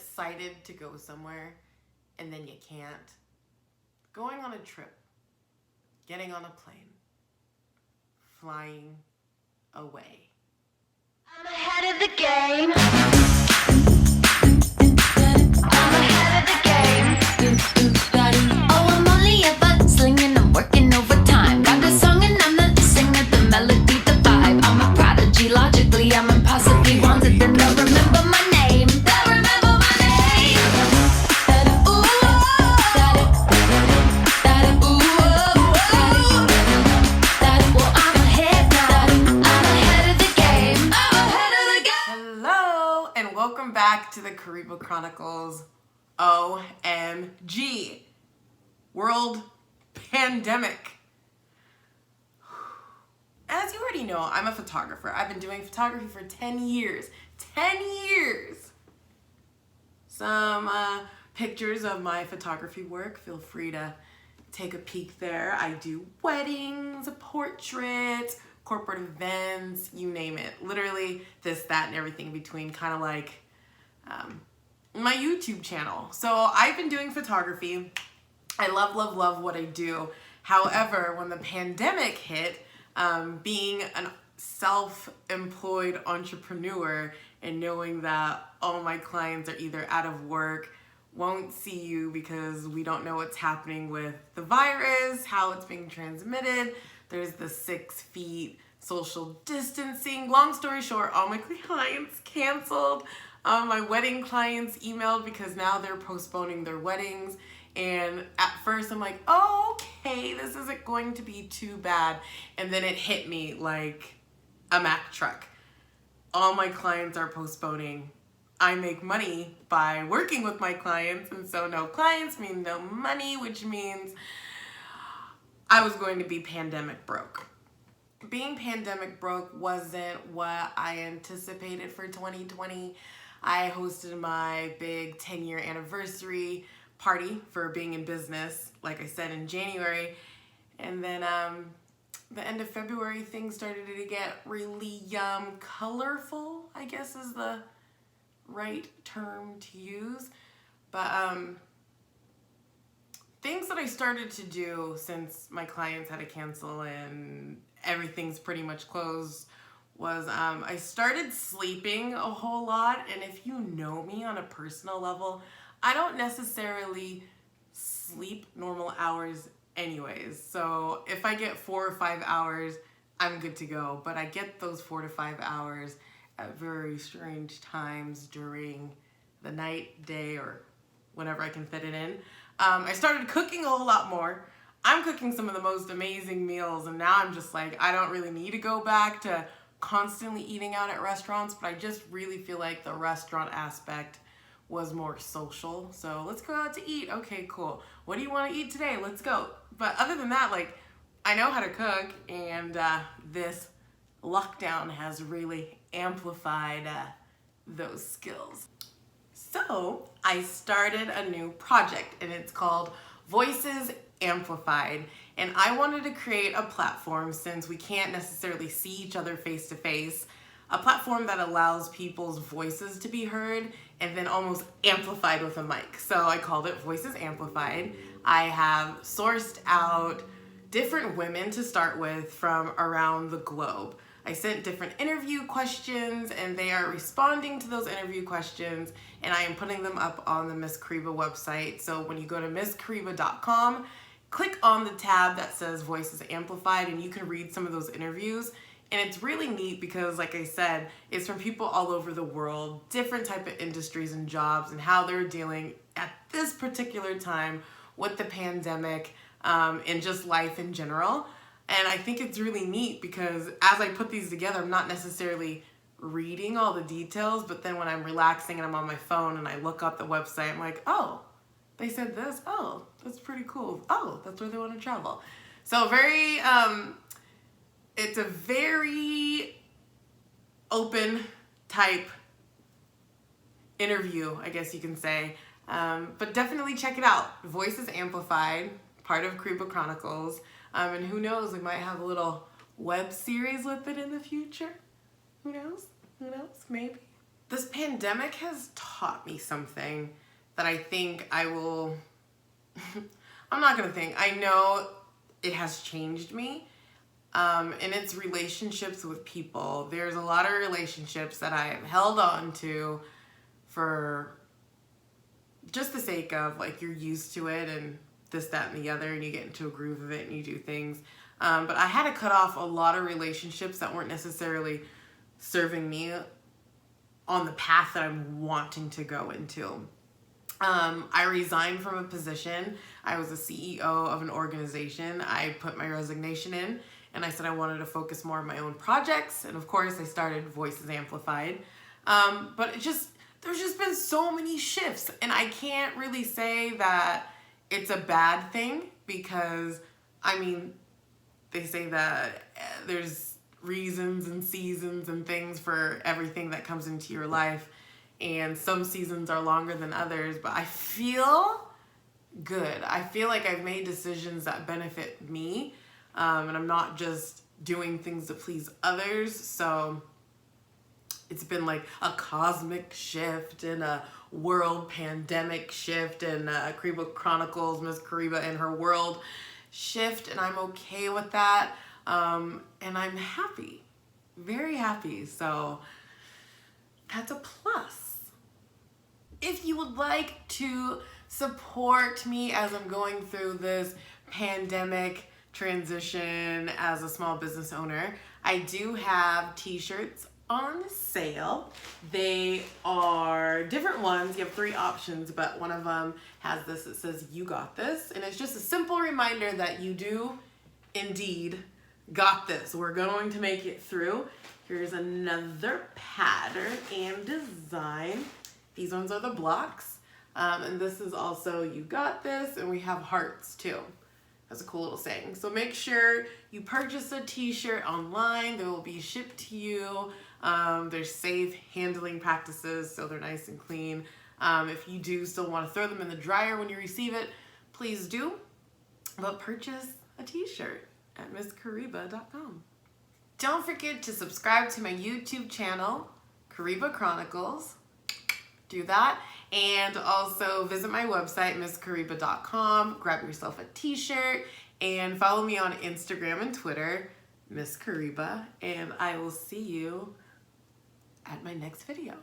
excited to go somewhere and then you can't? Going on a trip, getting on a plane, flying away. I'm ahead of the game. I'm ahead of the game. Oh, I'm only ever slinging, I'm working overtime. Write a song and I'm the singer, the melody, the vibe. I'm a prodigy, logically, I'm impossibly wanted. Then they'll remember my name. They'll remember my name. Ooh, well, I'm ahead now. I'm ahead of the game. I'm ahead of the game. Hello, and welcome back to the Kariba Chronicles. OMG. World pandemic. As you already know, I'm a photographer. I've been doing photography for 10 years. 10 years! Some pictures of my photography work. Feel free to take a peek there. I do weddings, portraits, corporate events, you name it. Literally this, that, and everything in between, kind of like my YouTube channel. So I've been doing photography. I love, love, love what I do. However, when the pandemic hit, being a self-employed entrepreneur and knowing that all my clients are either out of work, won't see you because we don't know what's happening with the virus, how it's being transmitted. There's the 6 feet social distancing. Long story short, all my clients canceled. My wedding clients emailed because now they're postponing their weddings. And at first I'm like, oh, okay, this isn't going to be too bad. And then it hit me like a Mack truck. All my clients are postponing. I make money by working with my clients, and so no clients mean no money, which means I was going to be pandemic broke. Being pandemic broke wasn't what I anticipated for 2020. I hosted my big 10-year anniversary party for being in business, like I said, in January. And then the end of February, things started to get really colorful, I guess is the right term to use. But things that I started to do since my clients had to cancel and everything's pretty much closed was I started sleeping a whole lot. And if you know me on a personal level, I don't necessarily sleep normal hours anyways. So if I get 4 or 5 hours, I'm good to go. But I get those 4 to 5 hours at very strange times during the night, day, or whenever I can fit it in. I started cooking a whole lot more. I'm cooking some of the most amazing meals, and now I'm just like, I don't really need to go back to constantly eating out at restaurants, but I just really feel like the restaurant aspect was more social. So let's go out to eat. Okay, cool. What do you want to eat today? Let's go. But other than that, like, I know how to cook, and this lockdown has really amplified those skills. So I started a new project, and it's called Voices Amplified. And I wanted to create a platform, since we can't necessarily see each other face to face, a platform that allows people's voices to be heard and then almost amplified with a mic. So I called it Voices Amplified. I have sourced out different women to start with from around the globe. I sent different interview questions, and they are responding to those interview questions, and I am putting them up on the Miss Kariba website. So when you go to misskariba.com, click on the tab that says Voices Amplified, and you can read some of those interviews. And it's really neat because, like I said, it's from people all over the world, different type of industries and jobs, and how they're dealing at this particular time with the pandemic and just life in general. And I think it's really neat because as I put these together, I'm not necessarily reading all the details, but then when I'm relaxing and I'm on my phone and I look up the website, I'm like, oh, they said this. Oh, that's pretty cool. Oh, that's where they want to travel. So it's a very open type interview, I guess you can say. But definitely check it out. Voices Amplified, part of Kariba Chronicles. And who knows, we might have a little web series with it in the future. Who knows? Who knows? Maybe. this pandemic has taught me something that I think I will, I'm not going to think, I know it has changed me. And it's relationships with people. There's a lot of relationships that I have held on to for just the sake of, like, you're used to it and this, that, and the other, and you get into a groove of it and you do things. But I had to cut off a lot of relationships that weren't necessarily serving me on the path that I'm wanting to go into. I resigned from a position. I was a CEO of an organization. I put my resignation in and I said I wanted to focus more on my own projects. And of course I started Voices Amplified. But there's just been so many shifts, and I can't really say that it's a bad thing, because I mean, they say that there's reasons and seasons and things for everything that comes into your life, and some seasons are longer than others, but I feel good. I feel like I've made decisions that benefit me, and I'm not just doing things to please others. So it's been like a cosmic shift and a world pandemic shift and Kariba Chronicles, Miss Kariba and her world shift, and I'm okay with that. And I'm happy, very happy. So that's a plus. If you would like to support me as I'm going through this pandemic transition as a small business owner, I do have t-shirts on sale. They are different ones. You have 3 options, but one of them has this that says "You got this," and it's just a simple reminder that you do indeed got this. We're going to make it through. Here's another pattern and design. These ones are the blocks, and this is also "You got this," and we have hearts too. That's a cool little saying. So make sure you purchase a t-shirt online. They will be shipped to you. There's safe handling practices, so they're nice and clean. If you do still want to throw them in the dryer when you receive it, please do. But purchase a t-shirt at misskariba.com. Don't forget to subscribe to my YouTube channel, Kariba Chronicles. Do that. And also visit my website, misskariba.com. Grab yourself a t-shirt and follow me on Instagram and Twitter, Miss Kariba. And I will see you at my next video.